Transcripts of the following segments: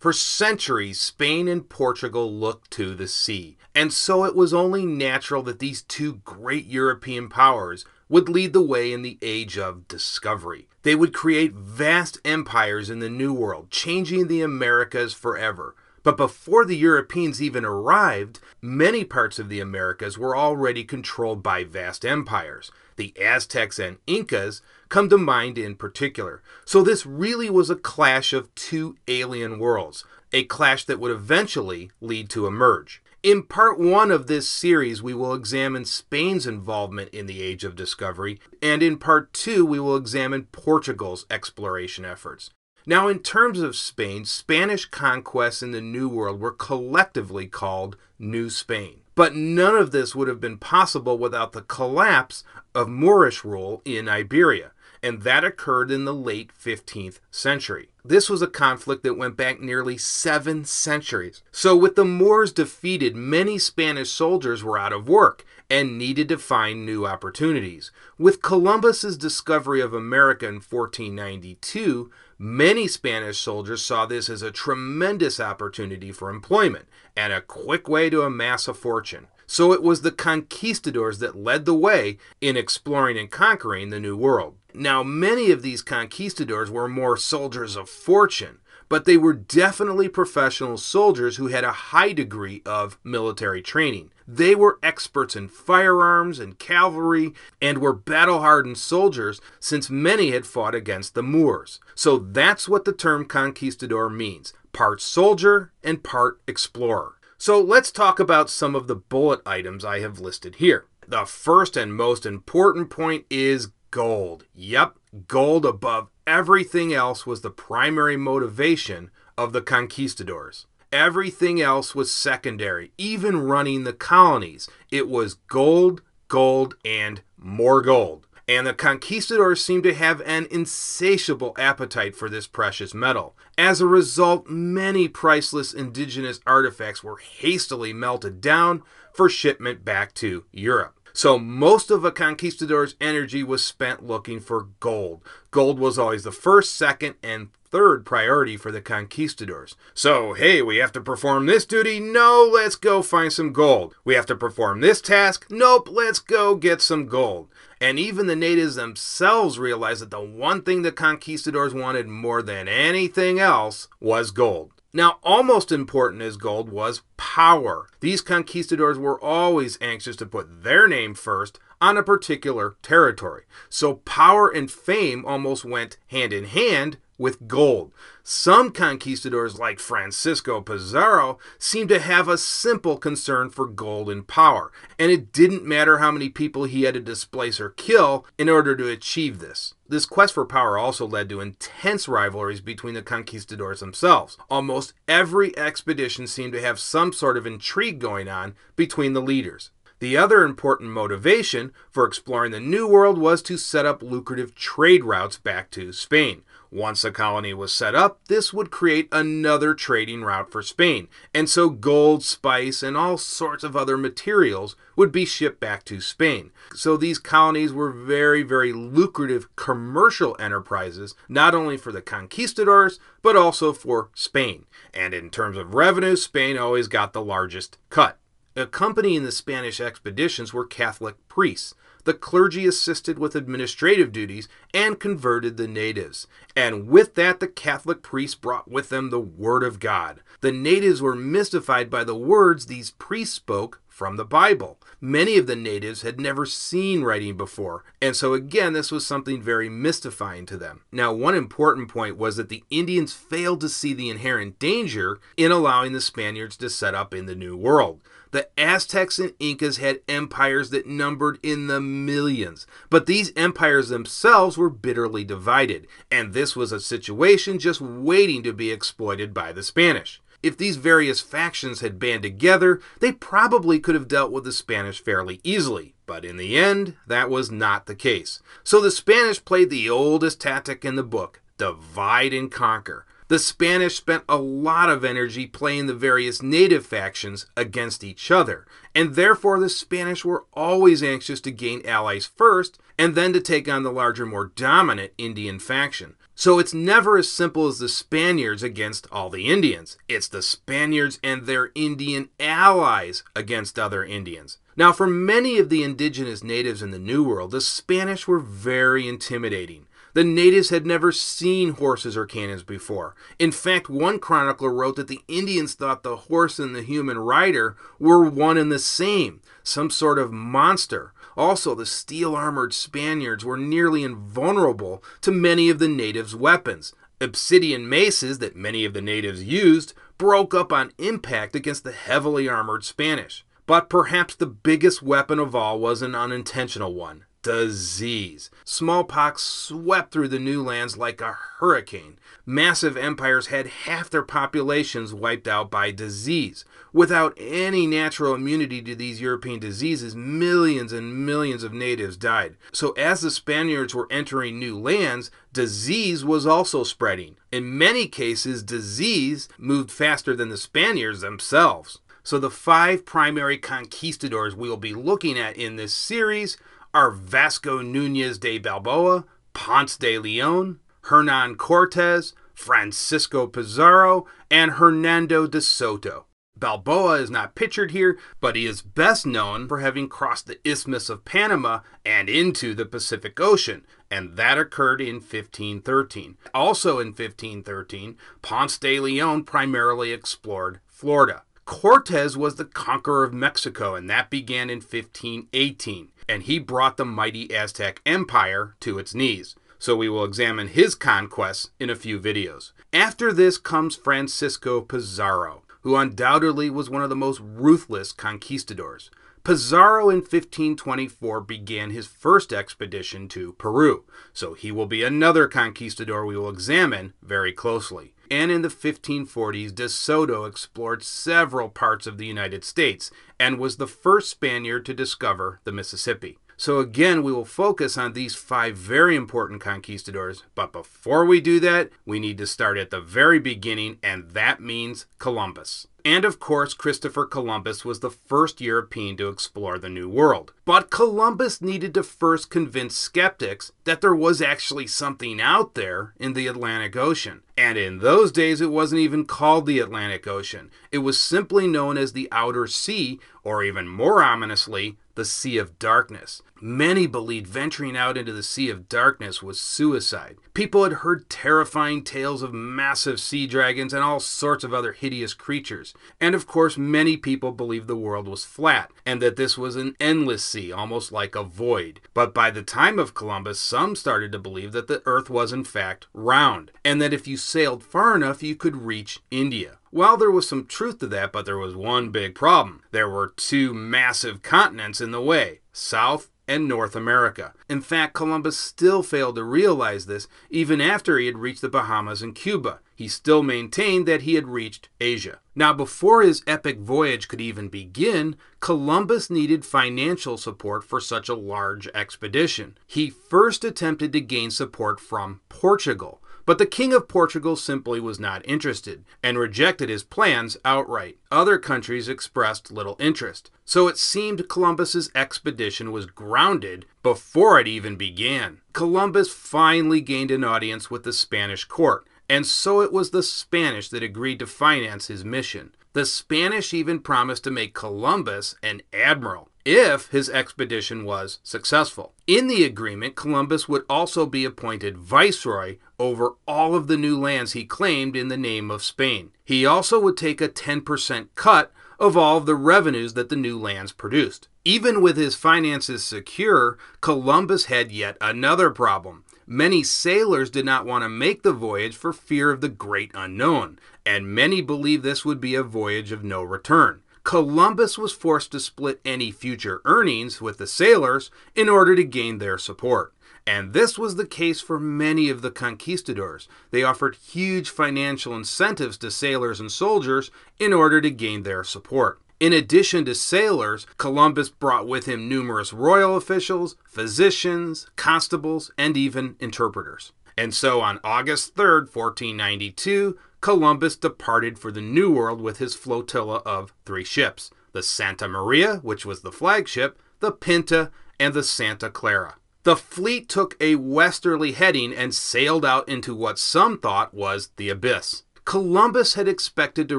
For centuries, Spain and Portugal looked to the sea, and so it was only natural that these two great European powers would lead the way in the age of discovery. They would create vast empires in the New World, changing the Americas forever. But before the Europeans even arrived, many parts of the Americas were already controlled by vast empires. The Aztecs and Incas come to mind in particular. So this really was a clash of two alien worlds, a clash that would eventually lead to a merge. In part 1 of this series, we will examine Spain's involvement in the Age of Discovery, and in part 2, we will examine Portugal's exploration efforts. Now, in terms of Spain, Spanish conquests in the New World were collectively called New Spain. But none of this would have been possible without the collapse of Moorish rule in Iberia, and that occurred in the late 15th century. This was a conflict that went back nearly 7 centuries. So with the Moors defeated, many Spanish soldiers were out of work and needed to find new opportunities. With Columbus's discovery of America in 1492, many Spanish soldiers saw this as a tremendous opportunity for employment and a quick way to amass a fortune. So it was the conquistadors that led the way in exploring and conquering the New World. Now, many of these conquistadors were more soldiers of fortune, but they were definitely professional soldiers who had a high degree of military training. They were experts in firearms and cavalry and were battle-hardened soldiers since many had fought against the Moors. So that's what the term conquistador means, part soldier and part explorer. So let's talk about some of the bullet items I have listed here. The first and most important point is gold. Yep, gold above everything else was the primary motivation of the conquistadors. Everything else was secondary, even running the colonies. It was gold, gold, and more gold. And the conquistadors seemed to have an insatiable appetite for this precious metal. As a result, many priceless indigenous artifacts were hastily melted down for shipment back to Europe. So most of a conquistador's energy was spent looking for gold. Gold was always the first, second, and third priority for the conquistadors. So, hey, we have to perform this duty? No, let's go find some gold. We have to perform this task? Nope, let's go get some gold. And even the natives themselves realized that the one thing the conquistadors wanted more than anything else was gold. Now, almost important as gold was power. These conquistadors were always anxious to put their name first on a particular territory. So power and fame almost went hand in hand with gold. Some conquistadors, like Francisco Pizarro, seemed to have a simple concern for gold and power, and it didn't matter how many people he had to displace or kill in order to achieve this. This quest for power also led to intense rivalries between the conquistadors themselves. Almost every expedition seemed to have some sort of intrigue going on between the leaders. The other important motivation for exploring the New World was to set up lucrative trade routes back to Spain. Once a colony was set up, this would create another trading route for Spain, and so gold, spice, and all sorts of other materials would be shipped back to Spain. So these colonies were very, very lucrative commercial enterprises, not only for the conquistadors, but also for Spain. And in terms of revenue, Spain always got the largest cut. Accompanying the Spanish expeditions were Catholic priests. The clergy assisted with administrative duties and converted the natives. And with that, the Catholic priests brought with them the Word of God. The natives were mystified by the words these priests spoke from the Bible. Many of the natives had never seen writing before, and so again, this was something very mystifying to them. Now, one important point was that the Indians failed to see the inherent danger in allowing the Spaniards to set up in the New World. The Aztecs and Incas had empires that numbered in the millions, but these empires themselves were bitterly divided, and this was a situation just waiting to be exploited by the Spanish. If these various factions had band together, they probably could have dealt with the Spanish fairly easily, but in the end, that was not the case. So the Spanish played the oldest tactic in the book, divide and conquer. The Spanish spent a lot of energy playing the various native factions against each other, and therefore the Spanish were always anxious to gain allies first, and then to take on the larger, more dominant Indian faction. So it's never as simple as the Spaniards against all the Indians. It's the Spaniards and their Indian allies against other Indians. Now, for many of the indigenous natives in the New World, the Spanish were very intimidating. The natives had never seen horses or cannons before. In fact, one chronicler wrote that the Indians thought the horse and the human rider were one and the same, some sort of monster. Also, the steel-armored Spaniards were nearly invulnerable to many of the natives' weapons. Obsidian maces that many of the natives used broke up on impact against the heavily armored Spanish. But perhaps the biggest weapon of all was an unintentional one: disease. Smallpox swept through the new lands like a hurricane. Massive empires had half their populations wiped out by disease. Without any natural immunity to these European diseases, millions and millions of natives died. So as the Spaniards were entering new lands, disease was also spreading. In many cases, disease moved faster than the Spaniards themselves. So the 5 primary conquistadors we'll be looking at in this series are Vasco Núñez de Balboa, Ponce de León, Hernán Cortés, Francisco Pizarro, and Hernando de Soto. Balboa is not pictured here, but he is best known for having crossed the Isthmus of Panama and into the Pacific Ocean, and that occurred in 1513. Also in 1513, Ponce de León primarily explored Florida. Cortés was the conqueror of Mexico, and that began in 1518, and he brought the mighty Aztec Empire to its knees. So we will examine his conquests in a few videos. After this comes Francisco Pizarro, who undoubtedly was one of the most ruthless conquistadors. Pizarro in 1524 began his first expedition to Peru, so he will be another conquistador we will examine very closely. And in the 1540s, De Soto explored several parts of the United States and was the first Spaniard to discover the Mississippi. So again, we will focus on these 5 very important conquistadors, but before we do that, we need to start at the very beginning, and that means Columbus. And of course, Christopher Columbus was the first European to explore the New World. But Columbus needed to first convince skeptics that there was actually something out there in the Atlantic Ocean. And in those days, it wasn't even called the Atlantic Ocean. It was simply known as the Outer Sea, or even more ominously, the Sea of Darkness. Many believed venturing out into the Sea of Darkness was suicide. People had heard terrifying tales of massive sea dragons and all sorts of other hideous creatures. And of course, many people believed the world was flat, and that this was an endless sea, almost like a void. But by the time of Columbus, some started to believe that the Earth was in fact round, and that if you sailed far enough, you could reach India. Well, there was some truth to that, but there was one big problem. There were 2 massive continents in the way: South and North America. In fact, Columbus still failed to realize this even after he had reached the Bahamas and Cuba. He still maintained that he had reached Asia. Now, before his epic voyage could even begin, Columbus needed financial support for such a large expedition. He first attempted to gain support from Portugal, but the King of Portugal simply was not interested and rejected his plans outright. Other countries expressed little interest, so it seemed Columbus's expedition was grounded before it even began. Columbus finally gained an audience with the Spanish court, and so it was the Spanish that agreed to finance his mission. The Spanish even promised to make Columbus an admiral if his expedition was successful. In the agreement, Columbus would also be appointed viceroy over all of the new lands he claimed in the name of Spain. He also would take a 10% cut of all of the revenues that the new lands produced. Even with his finances secure, Columbus had yet another problem. Many sailors did not want to make the voyage for fear of the great unknown, and many believed this would be a voyage of no return. Columbus was forced to split any future earnings with the sailors in order to gain their support. And this was the case for many of the conquistadors. They offered huge financial incentives to sailors and soldiers in order to gain their support. In addition to sailors, Columbus brought with him numerous royal officials, physicians, constables, and even interpreters. And so on August 3rd, 1492, Columbus departed for the New World with his flotilla of 3 ships: the Santa Maria, which was the flagship, the Pinta, and the Santa Clara. The fleet took a westerly heading and sailed out into what some thought was the abyss. Columbus had expected to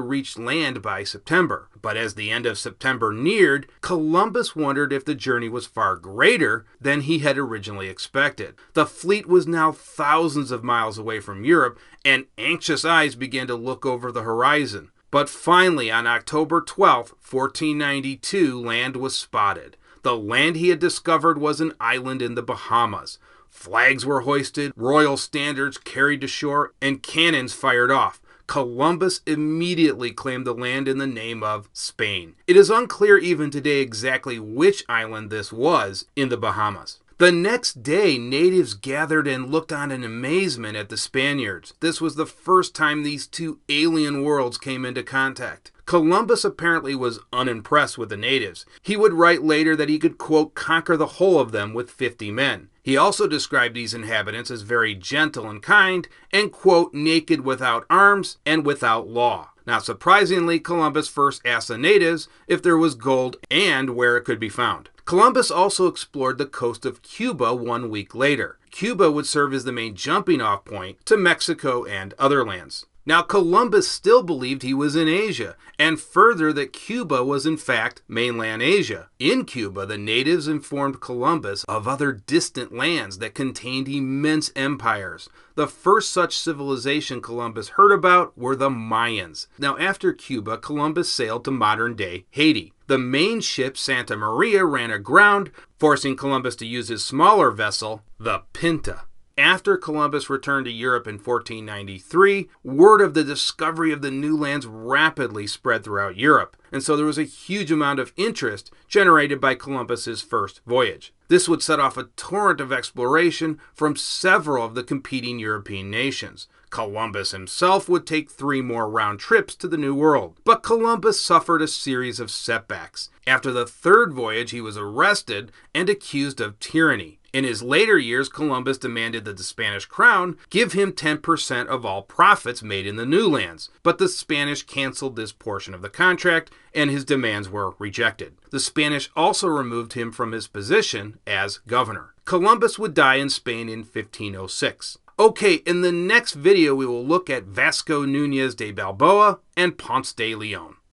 reach land by September, but as the end of September neared, Columbus wondered if the journey was far greater than he had originally expected. The fleet was now thousands of miles away from Europe, and anxious eyes began to look over the horizon. But finally, on October 12, 1492, land was spotted. The land he had discovered was an island in the Bahamas. Flags were hoisted, royal standards carried to shore, and cannons fired off. Columbus immediately claimed the land in the name of Spain. It is unclear even today exactly which island this was in the Bahamas. The next day, natives gathered and looked on in amazement at the Spaniards. This was the first time these two alien worlds came into contact. Columbus apparently was unimpressed with the natives. He would write later that he could, quote, conquer the whole of them with 50 men. He also described these inhabitants as very gentle and kind, and, quote, naked without arms and without law. Not surprisingly, Columbus first asked the natives if there was gold and where it could be found. Columbus also explored the coast of Cuba 1 week later. Cuba would serve as the main jumping off point to Mexico and other lands. Now, Columbus still believed he was in Asia, and further that Cuba was in fact mainland Asia. In Cuba, the natives informed Columbus of other distant lands that contained immense empires. The first such civilization Columbus heard about were the Mayans. Now, after Cuba, Columbus sailed to modern-day Haiti. The main ship, Santa Maria, ran aground, forcing Columbus to use his smaller vessel, the Pinta. After Columbus returned to Europe in 1493, word of the discovery of the new lands rapidly spread throughout Europe, and so there was a huge amount of interest generated by Columbus's first voyage. This would set off a torrent of exploration from several of the competing European nations. Columbus himself would take 3 more round trips to the New World, but Columbus suffered a series of setbacks. After the 3rd voyage, he was arrested and accused of tyranny. In his later years, Columbus demanded that the Spanish crown give him 10% of all profits made in the new lands, but the Spanish canceled this portion of the contract and his demands were rejected. The Spanish also removed him from his position as governor. Columbus would die in Spain in 1506. Okay, in the next video we will look at Vasco Núñez de Balboa and Ponce de León.